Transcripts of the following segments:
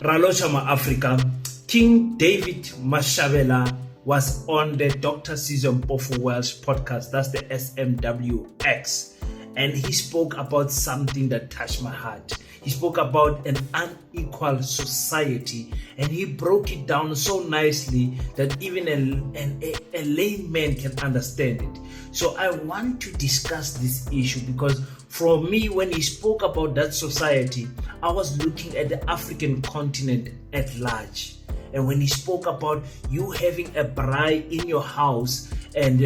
Ralochama Africa, King David Mashabela was on the Dr. Season Pofu Welsh podcast, that's the Smwx, and he spoke about something that touched my heart. He spoke about an unequal society, and he broke it down so nicely that even a layman can understand it. So I want to discuss this issue because for me, when he spoke about that society, I was looking at the African continent at large. And when he spoke about you having a braai in your house and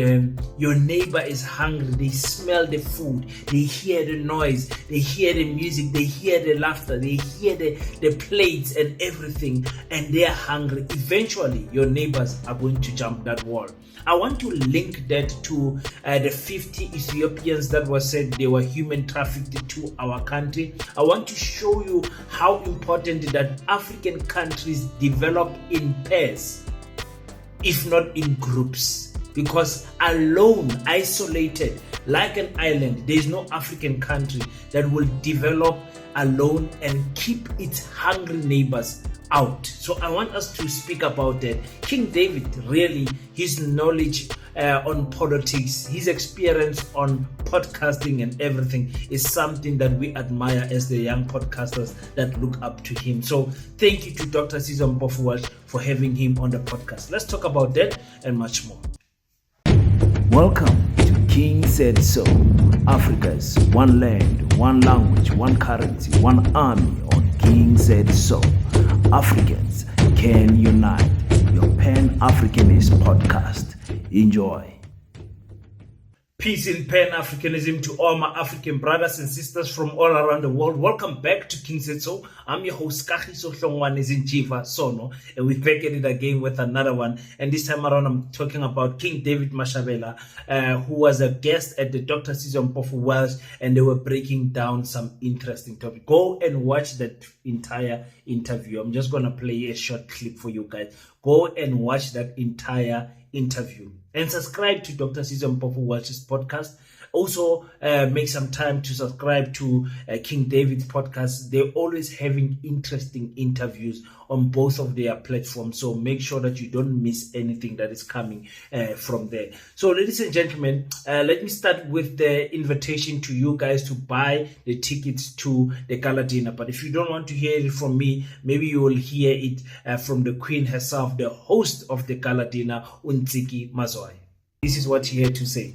your neighbor is hungry, they smell the food, they hear the noise, they hear the music, they hear the laughter, they hear the plates and everything, and they are hungry. Eventually, your neighbors are going to jump that wall. I want to link that to the 50 Ethiopians that were said they were human trafficked to our country. I want to show you how important that African countries develop in pairs, if not in groups. Because alone, isolated, like an island, there is no African country that will develop alone and keep its hungry neighbors out. So I want us to speak about that. King David, really, his knowledge on politics, his experience on podcasting and everything is something that we admire as the young podcasters that look up to him. So thank you to Dr. Season Pofu Welsh for having him on the podcast. Let's talk about that and much more. Welcome to King Said So, Africa's one land, one language, one currency, one army on King Said So. Africans can unite. Your Pan-Africanist podcast. Enjoy. Peace in Pan-Africanism to all my African brothers and sisters from all around the world. Welcome back to King Said So. I'm your host, Kagiso Hlongwane Sono, and we're back at it again with another one. And this time around, I'm talking about King David Mashabela, who was a guest at the Dr. Season Pofu Welsh, and they were breaking down some interesting topics. Go and watch that entire interview. I'm just going to play a short clip for you guys. Go and watch that entire interview and subscribe to Dr. Season Pofu Welsh's podcast. Also, make some time to subscribe to King David's podcast. They're always having interesting interviews on both of their platforms. So make sure that you don't miss anything that is coming from there. So ladies and gentlemen, let me start with the invitation to you guys to buy the tickets to the Gala dinner. But if you don't want to hear it from me, maybe you will hear it from the Queen herself, the host of the Gala dinner, Unequal Mazwai. This is what she had to say.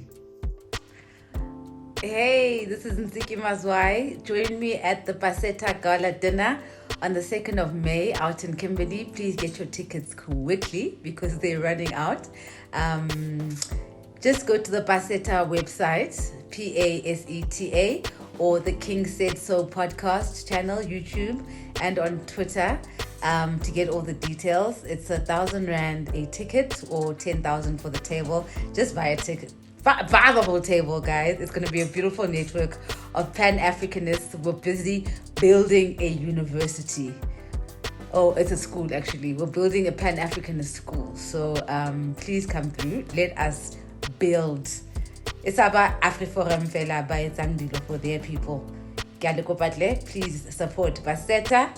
Hey, this is Unequal Mazwai. Join me at the Paseta Gala dinner on the 2nd of May out in Kimberley. Please get your tickets quickly because they're running out. Just go to the Paseta website, PASETA, or the King Said So podcast channel, YouTube, and on Twitter to get all the details. It's 1,000 Rand a ticket or 10,000 for the table. Just buy a ticket. Buy the whole table, guys. It's going to be a beautiful network of Pan-Africanists. We're busy building a university. Oh, it's a school, actually. We're building a Pan-Africanist school. So please come through. Let us build. It's about AfriForum Fela by Zangdilo for their people. Please support baseta.co.za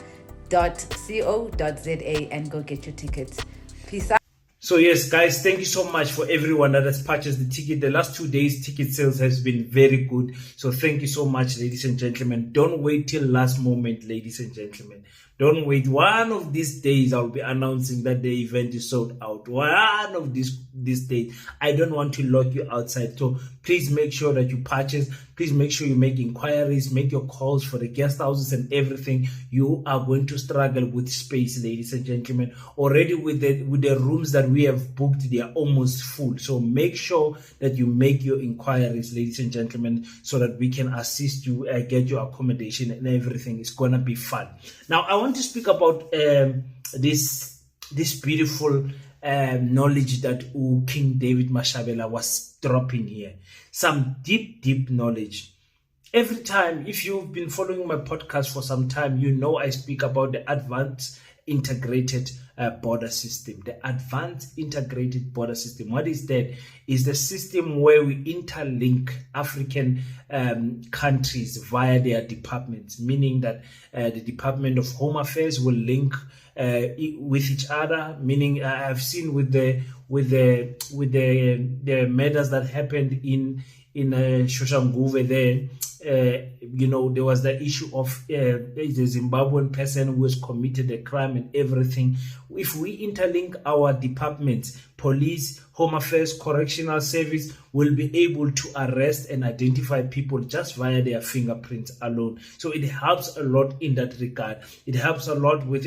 and go get your tickets. Peace out. So yes, guys, thank you so much for everyone that has purchased the ticket. The last 2 days, ticket sales has been very good. So thank you so much, ladies and gentlemen. Don't wait till last moment, ladies and gentlemen. Don't wait. One of these days, I'll be announcing that the event is sold out. One of these days. I don't want to lock you outside. So please make sure that you purchase. Please make sure you make inquiries, make your calls for the guest houses and everything. You are going to struggle with space, ladies and gentlemen. Already with the rooms that we have booked, they are almost full. So make sure that you make your inquiries, ladies and gentlemen, so that we can assist you, get your accommodation and everything. It's going to be fun. Now, I want to speak about this beautiful knowledge that King David Mashabela was dropping here. Some deep knowledge. Every time, if you've been following my podcast for some time, you know I speak about the integrated border system. The advanced integrated border system. What is that? Is the system where we interlink African countries via their departments, meaning that the Department of Home Affairs will link with each other. Meaning, I've seen with the matters that happened in Shoshanguve there. There was the issue of the Zimbabwean person who has committed a crime and everything. If we interlink our departments, police, home affairs, correctional service will be able to arrest and identify people just via their fingerprints alone. So it helps a lot in that regard. It helps a lot with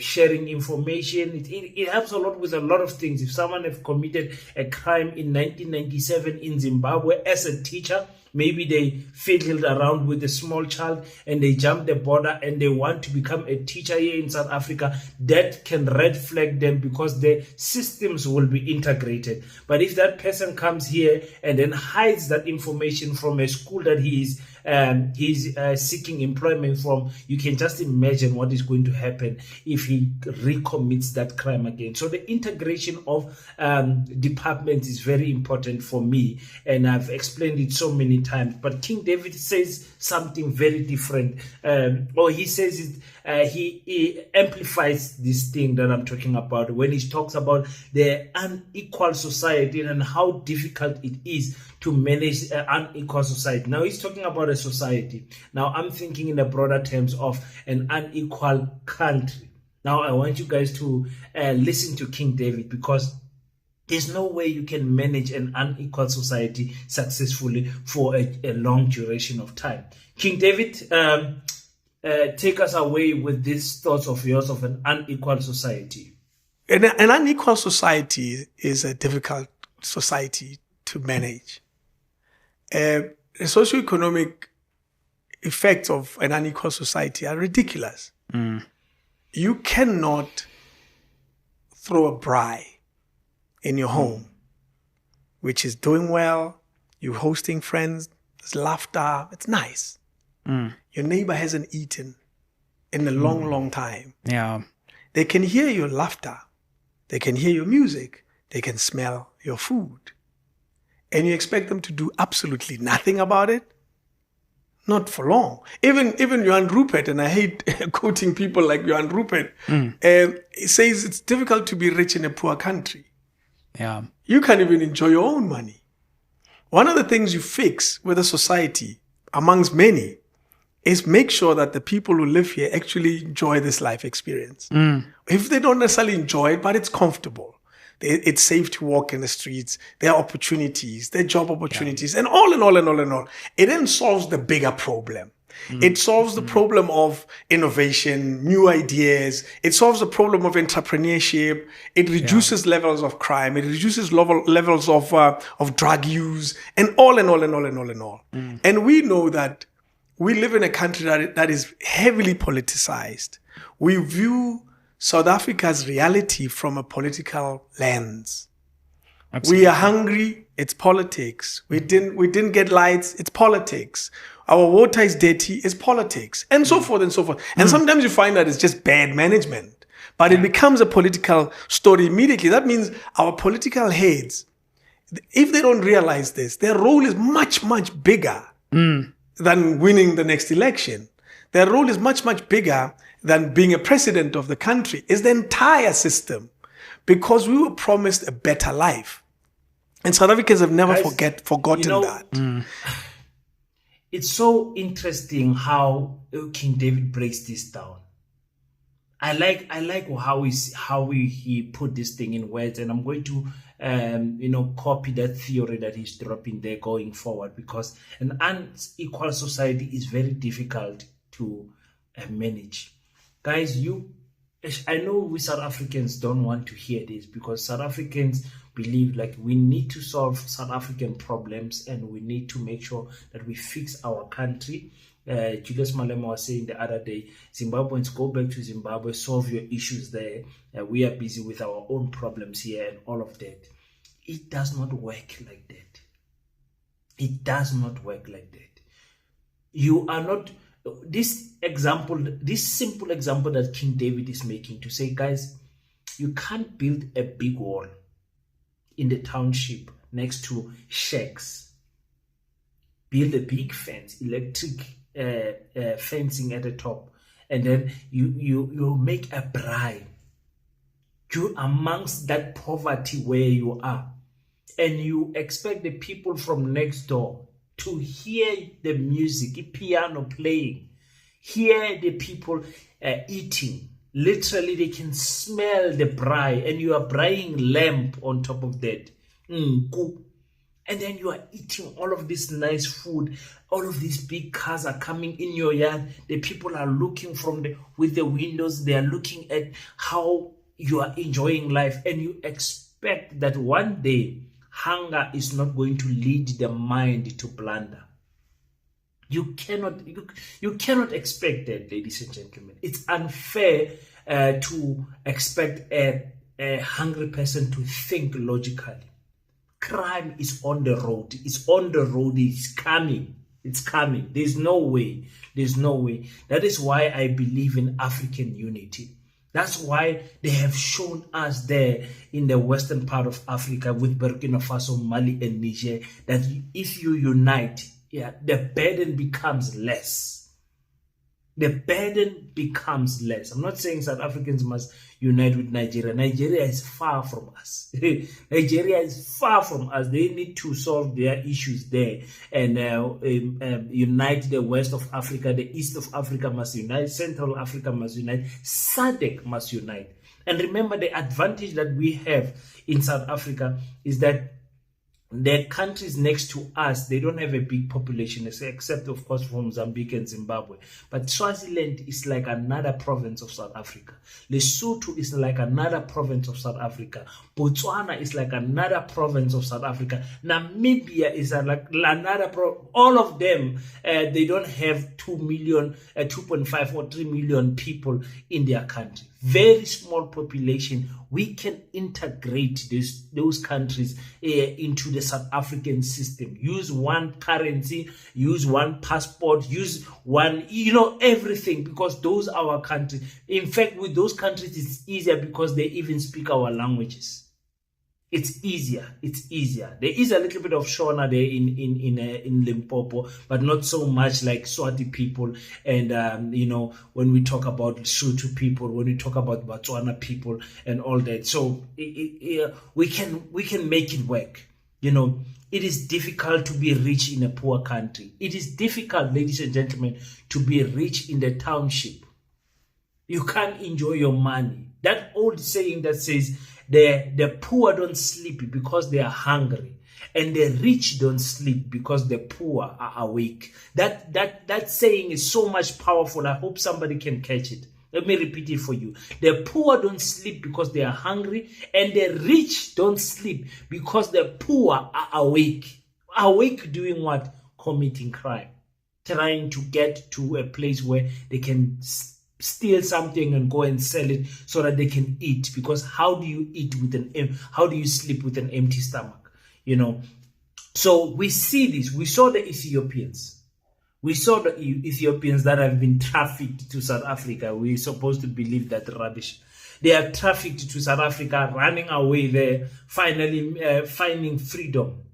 sharing information. It helps a lot with a lot of things. If someone have committed a crime in 1997 in Zimbabwe as a teacher, maybe they fiddled around with a small child and they jumped the border and they want to become a teacher here in South Africa, that can red flag them because the systems will be integrated. But if that person comes here and then hides that information from a school that he's seeking employment from, you can just imagine what is going to happen if he recommits that crime again. So the integration of departments is very important for me, and I've explained it so many times. But King David says something very different, or he says it, he amplifies this thing that I'm talking about when he talks about the unequal society and how difficult it is to manage an unequal society. Now he's talking about a society. Now I'm thinking in the broader terms of an unequal country. Now I want you guys to listen to King David, because there's no way you can manage an unequal society successfully for a long duration of time. King David, take us away with these thoughts of yours of an unequal society. An unequal society is a difficult society to manage. The socioeconomic effects of an unequal society are ridiculous. You cannot throw a braai in your home, which is doing well, you're hosting friends, there's laughter, it's nice. Your neighbor hasn't eaten in a long, long time. Yeah. They can hear your laughter, they can hear your music, they can smell your food. And you expect them to do absolutely nothing about it? Not for long. Even Johan Rupert, and I hate quoting people like Johan Rupert, he says it's difficult to be rich in a poor country. Yeah. You can't even enjoy your own money. One of the things you fix with a society, amongst many, is make sure that the people who live here actually enjoy this life experience. If they don't necessarily enjoy it, but it's comfortable. It's safe to walk in the streets. There are opportunities, there are job opportunities, and all in all. It then solves the bigger problem. It solves the problem of innovation, new ideas. It solves the problem of entrepreneurship. It reduces levels of crime. It reduces levels of drug use, and all. And we know that we live in a country that is heavily politicized. We view South Africa's reality from a political lens. Absolutely. We are hungry, it's politics. We didn't get lights, it's politics. Our water is dirty, it's politics. And so forth and so forth. And sometimes you find that it's just bad management. But it becomes a political story immediately. That means our political heads, if they don't realize this, their role is much, much bigger than winning the next election. Their role is much, much bigger than being a president of the country. It's the entire system, because we were promised a better life. And South Africans have never forgotten that. It's so interesting how King David breaks this down. I like how he put this thing in words, and I'm going to copy that theory that he's dropping there going forward, because an unequal society is very difficult to manage. Guys, I know we South Africans don't want to hear this, because South Africans believe like we need to solve South African problems and we need to make sure that we fix our country. Julius Malema was saying the other day, Zimbabweans, go back to Zimbabwe, solve your issues there. We are busy with our own problems here and all of that. It does not work like that. It does not work like that. You are not this simple example that King David is making to say, guys, you can't build a big wall in the township next to shacks. Build a big fence, electric fencing at the top, and then you make a braai. You amongst that poverty where you are, and you expect the people from next door to hear the music, the piano playing, hear the people eating. Literally, they can smell the braai, and you are braaiing lamb on top of that. And then you are eating all of this nice food. All of these big cars are coming in your yard. The people are looking with the windows. They are looking at how you are enjoying life, and you expect that one day hunger is not going to lead the mind to blunder. You cannot expect that, ladies and gentlemen. It's unfair to expect a hungry person to think logically. Crime is on the road. It's on the road. It's coming. It's coming. There's no way. That is why I believe in African unity. That's why they have shown us there in the western part of Africa with Burkina Faso, Mali, and Niger that if you unite, the burden becomes less. The burden becomes less. I'm not saying South Africans must unite with Nigeria. Nigeria is far from us. Nigeria is far from us. They need to solve their issues there and unite the west of Africa. The east of Africa must unite. Central Africa must unite. SADC must unite. And remember, the advantage that we have in South Africa is that the countries next to us, they don't have a big population, except of course for Mozambique and Zimbabwe. But Swaziland is like another province of South Africa. Lesotho is like another province of South Africa. Botswana is like another province of South Africa. Namibia is like another all of them, they don't have 2 million, 2.5 or 3 million people in their country. Very small population. We can integrate those countries into the South African system. Use one currency, use one passport, use one, everything, because those are our countries. In fact, with those countries, it's easier because they even speak our languages. It's easier. There is a little bit of Shona there in Limpopo, but not so much like Swati people. And when we talk about Lesotho people, when we talk about Botswana people, and all that, so we can make it work. It is difficult to be rich in a poor country. It is difficult, ladies and gentlemen, to be rich in the township. You can't enjoy your money. That old saying that says, the poor don't sleep because they are hungry, and the rich don't sleep because the poor are awake. That saying is so much powerful. I hope somebody can catch it. Let me repeat it for you. The poor don't sleep because they are hungry, and the rich don't sleep because the poor are awake. Awake doing what? Committing crime. Trying to get to a place where they can steal something and go and sell it so that they can eat. Because how do you eat how do you sleep with an empty stomach? So we see this. We saw the Ethiopians. We saw the Ethiopians that have been trafficked to South Africa. We're supposed to believe that rubbish. They are trafficked to South Africa, running away there, finally finding freedom.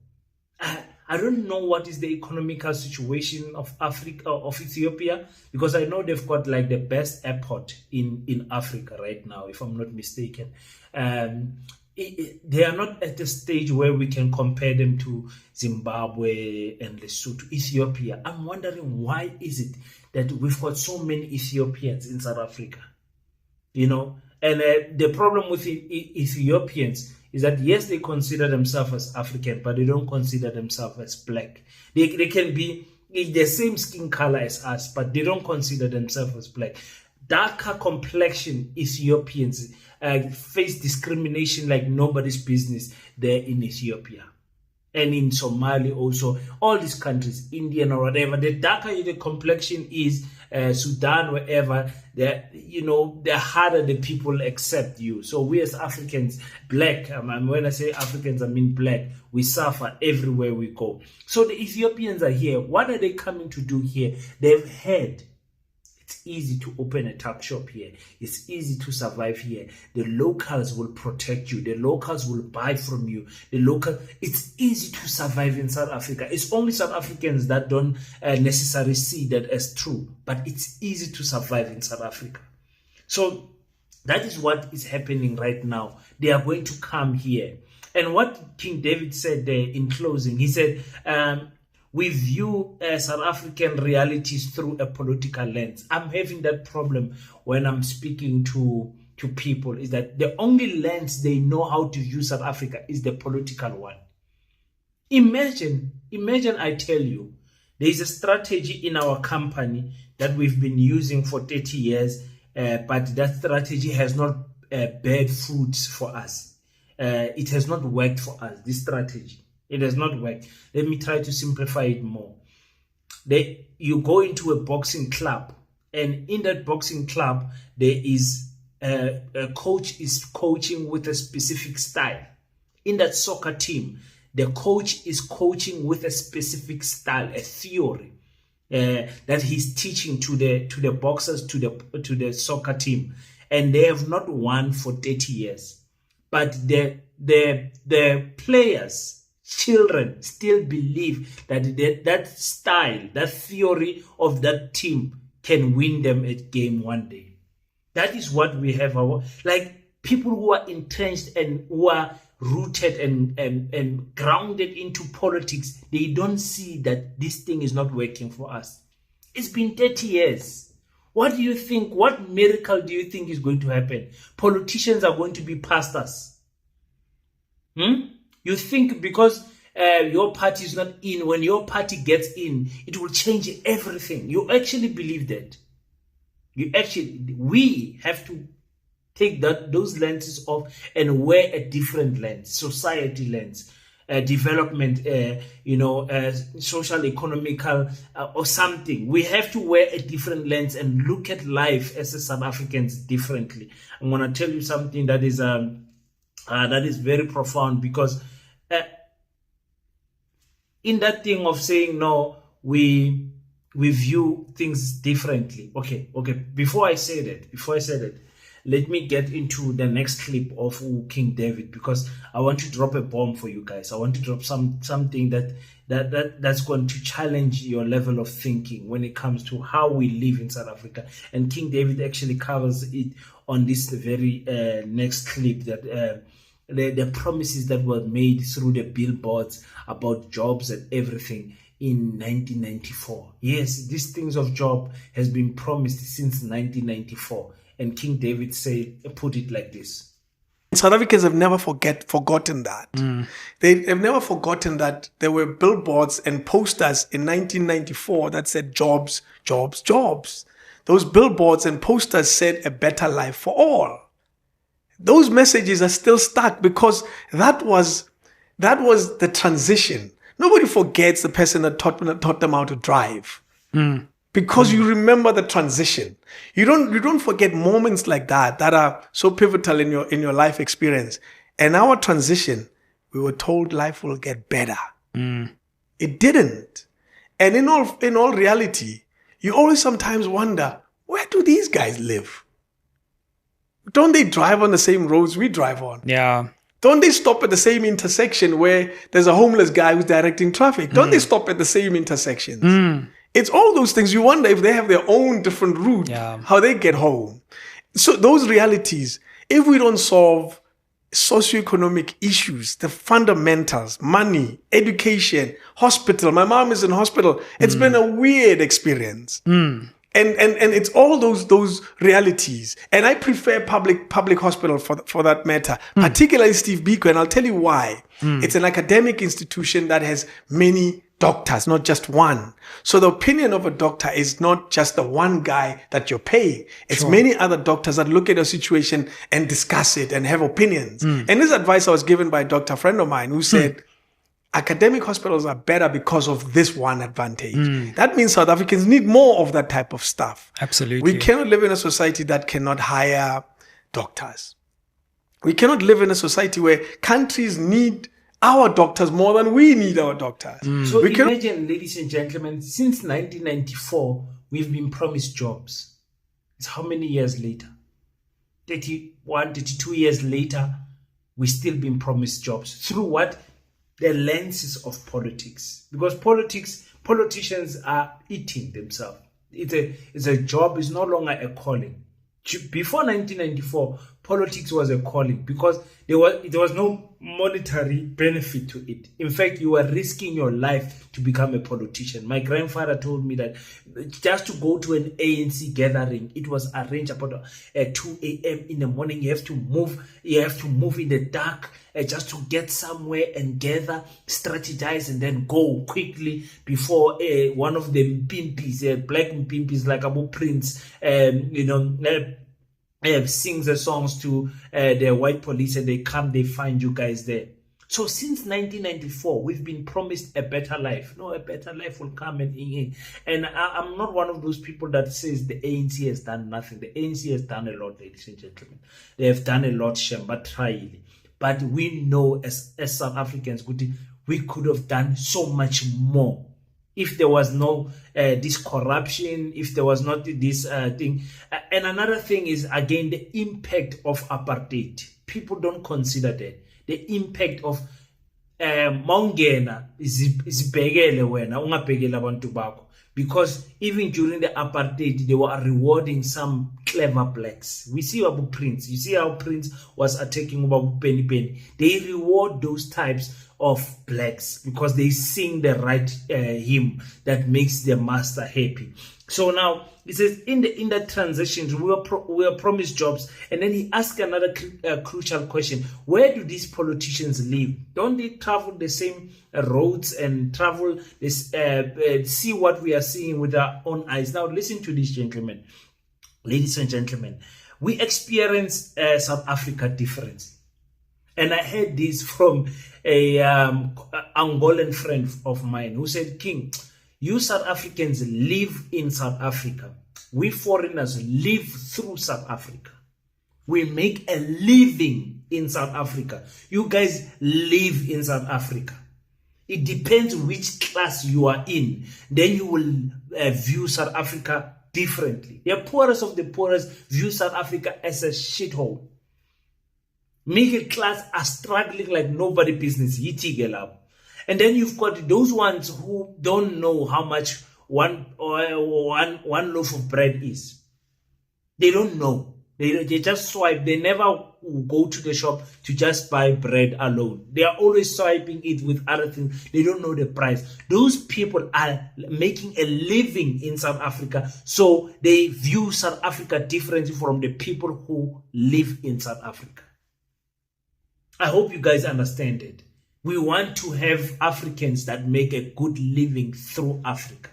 I don't know what is the economical situation of Ethiopia, because I know they've got like the best airport in Africa right now, if I'm not mistaken. They are not at the stage where we can compare them to Zimbabwe and Lesotho. Ethiopia, I'm wondering, why is it that we've got so many Ethiopians in South Africa? And the problem with Ethiopians is that, yes, they consider themselves as African, but they don't consider themselves as black. They can be the same skin color as us, but they don't consider themselves as black. Darker complexion Ethiopians face discrimination like nobody's business there in Ethiopia. And in Somalia also, all these countries, Indian or whatever, the darker the complexion is, Sudan, wherever, the harder the people accept you. So we as Africans, black, when I say Africans, I mean black, we suffer everywhere we go. So the Ethiopians are here. What are they coming to do here? They've heard It's easy to open a tuck shop here. It's easy to survive here. The locals will protect you. The locals will buy from you. It's easy to survive in South Africa. It's only South Africans that don't necessarily see that as true. But it's easy to survive in South Africa. So that is what is happening right now. They are going to come here. And what King David said there in closing, he said, we view South African realities through a political lens. I'm having that problem when I'm speaking to people, is that the only lens they know how to view South Africa is the political one. Imagine I tell you, there is a strategy in our company that we've been using for 30 years, but that strategy has not bear fruits for us. It has not worked for us, this strategy. It has not worked. Let me try to simplify it more. You go into a boxing club, and in that boxing club, there is a coach is coaching with a specific style. In that soccer team, the coach is coaching with a specific style, a theory that he's teaching to the boxers, to the soccer team, and they have not won for 30 years. But the players, children, still believe that style, that theory of that team can win them a game one day. That is what we have. Like people who are entrenched and who are rooted and grounded into politics, they don't see that this thing is not working for us. It's been 30 years. What do you think? What miracle do you think is going to happen? Politicians are going to be pastors. You think because your party is not in, when your party gets in, it will change everything. You actually believe that. We have to take those lenses off and wear a different lens, society lens, development, social, economical, or something. We have to wear a different lens and look at life as a South Africans differently. I'm going to tell you something that is very profound, because in that thing of saying no, we view things differently. Okay. Before I say that, let me get into the next clip of King David, because I want to drop a bomb for you guys. I want to drop something that's going to challenge your level of thinking when it comes to how we live in South Africa. And King David actually covers it on this very next clip, that the promises that were made through the billboards about jobs and everything in 1994. Yes, these things of job has been promised since 1994. And King David put it like this. South Africans have never forgotten that. They've never forgotten that there were billboards and posters in 1994 that said jobs, jobs, jobs. Those billboards and posters said a better life for all. Those messages are still stuck because that was the transition. Nobody forgets the person that taught them how to drive. Because you remember the transition. You don't forget moments like that are so pivotal in your life experience. And our transition, we were told life will get better. It didn't. And in all reality, you always sometimes wonder, where do these guys live? Don't they drive on the same roads we drive on? Yeah. Don't they stop at the same intersection where there's a homeless guy who's directing traffic? Don't they stop at the same intersections? It's all those things. You wonder if they have their own different route, how they get home. So those realities, if we don't solve socioeconomic issues, the fundamentals, money, education, hospital. My mom is in hospital. It's been a weird experience. And it's all those realities. And I prefer public hospital for that matter, particularly Steve Biko. And I'll tell you why. It's an academic institution that has many doctors, not just one. So the opinion of a doctor is not just the one guy that you're paying. It's many other doctors that look at a situation and discuss it and have opinions. And this advice I was given by a doctor friend of mine who said, academic hospitals are better because of this one advantage. That means South Africans need more of that type of stuff. Absolutely. We cannot live in a society that cannot hire doctors. We cannot live in a society where countries need our doctors more than we need our doctors. So imagine, ladies and gentlemen, since 1994, we've been promised jobs. It's how many years later? 31, 32 years later, we're still being promised jobs. Through what? The lenses of politics. Because politicians are eating themselves. It's a job, it's no longer a calling. Before 1994, politics was a calling because there was no monetary benefit to it. In fact, you were risking your life to become a politician. My grandfather told me that just to go to an ANC gathering, it was arranged about 2 a.m. in the morning. You have to move in the dark just to get somewhere and gather, strategize, and then go quickly before one of the mpimpies, black mpimpies like Abu Prince, sings the songs to the white police, and they come, they find you guys there. So since 1994, we've been promised a better life. No, a better life will come, and I'm not one of those people that says the ANC has done nothing. The ANC has done a lot, ladies and gentlemen. They have done a lot, Shem, but try. But we know as South Africans, we could have done so much more if there was no this corruption, if there was not this thing. And another thing is, again, the impact of apartheid. People don't consider that. The impact of Mongena izibhekele wena ungabhekela abantu bakho, because even during the apartheid they were rewarding some clever blacks. We see Abu Prince. You see how Prince was attacking Abu Penny. They reward those types of blacks because they sing the right hymn that makes their master happy. So now it says in the transitions we were promised jobs, and then he asked another crucial question: where do these politicians live? Don't they travel the same roads and travel this see what we are seeing with our own eyes? Now listen to this, gentlemen, ladies and gentlemen. We experience South Africa difference. And I heard this from a Angolan friend of mine who said, King, you South Africans live in South Africa. We foreigners live through South Africa. We make a living in South Africa. You guys live in South Africa. It depends which class you are in. Then you will view South Africa differently. The poorest of the poorest view South Africa as a shithole. Middle class are struggling like nobody business. And then you've got those ones who don't know how much one loaf of bread is. They don't know. They just swipe. They never go to the shop to just buy bread alone. They are always swiping it with other things. They don't know the price. Those people are making a living in South Africa, so they view South Africa differently from the people who live in South Africa. I hope you guys understand it. We want to have Africans that make a good living through Africa,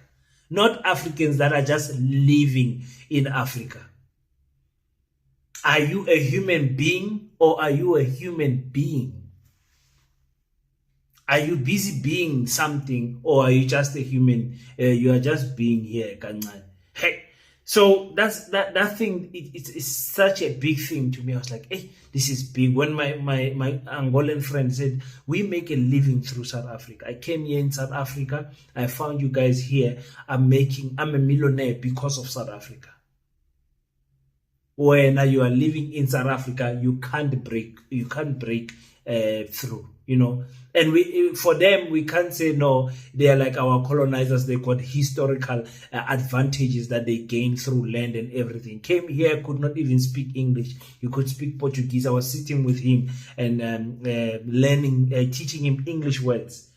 not Africans that are just living in Africa. Are you a human being or are you a human being? Are you busy being something or are you just a human? You are just being here. Hey. So that thing, it's such a big thing to me. I was like, hey, this is big. When my Angolan friend said, we make a living through South Africa. I came here in South Africa. I found you guys here. I'm a millionaire because of South Africa. When you are living in South Africa, you can't break through, And for them, we can't say no. They are like our colonizers. They got historical advantages that they gained through land and everything. Came here, could not even speak English. You could speak Portuguese. I was sitting with him and teaching him English words.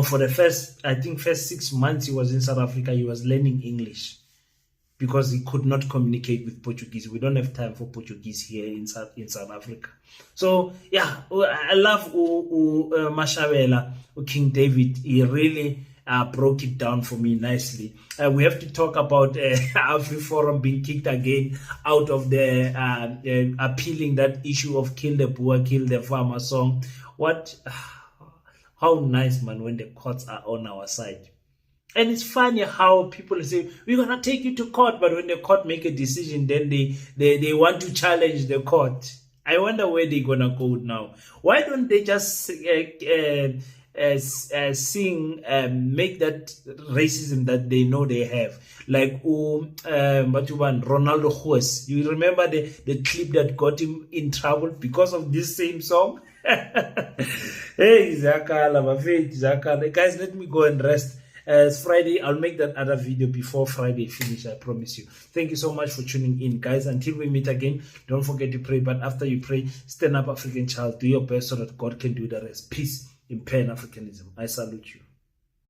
For the first 6 months he was in South Africa, he was learning English, because he could not communicate with Portuguese. We don't have time for Portuguese here in South Africa. So, yeah, I love Mashabela, King David. He really broke it down for me nicely. We have to talk about AfriForum being kicked again out of the appealing that issue of kill the poor, kill the farmer song. How nice, man, when the courts are on our side. And it's funny how people say, we're going to take you to court, but when the court make a decision, then they want to challenge the court. I wonder where they're going to go now. Why don't they just sing, make that racism that they know they have. Like Ronaldo Hues. You remember the clip that got him in trouble because of this same song? Hey, Zakala, my faith, Zakala. Guys, let me go and rest. It's Friday. I'll make that other video before Friday finish, I promise you. Thank you so much for tuning in, guys. Until we meet again, don't forget to pray. But after you pray, stand up, African child. Do your best so that God can do the rest. Peace in Pan-Africanism. I salute you.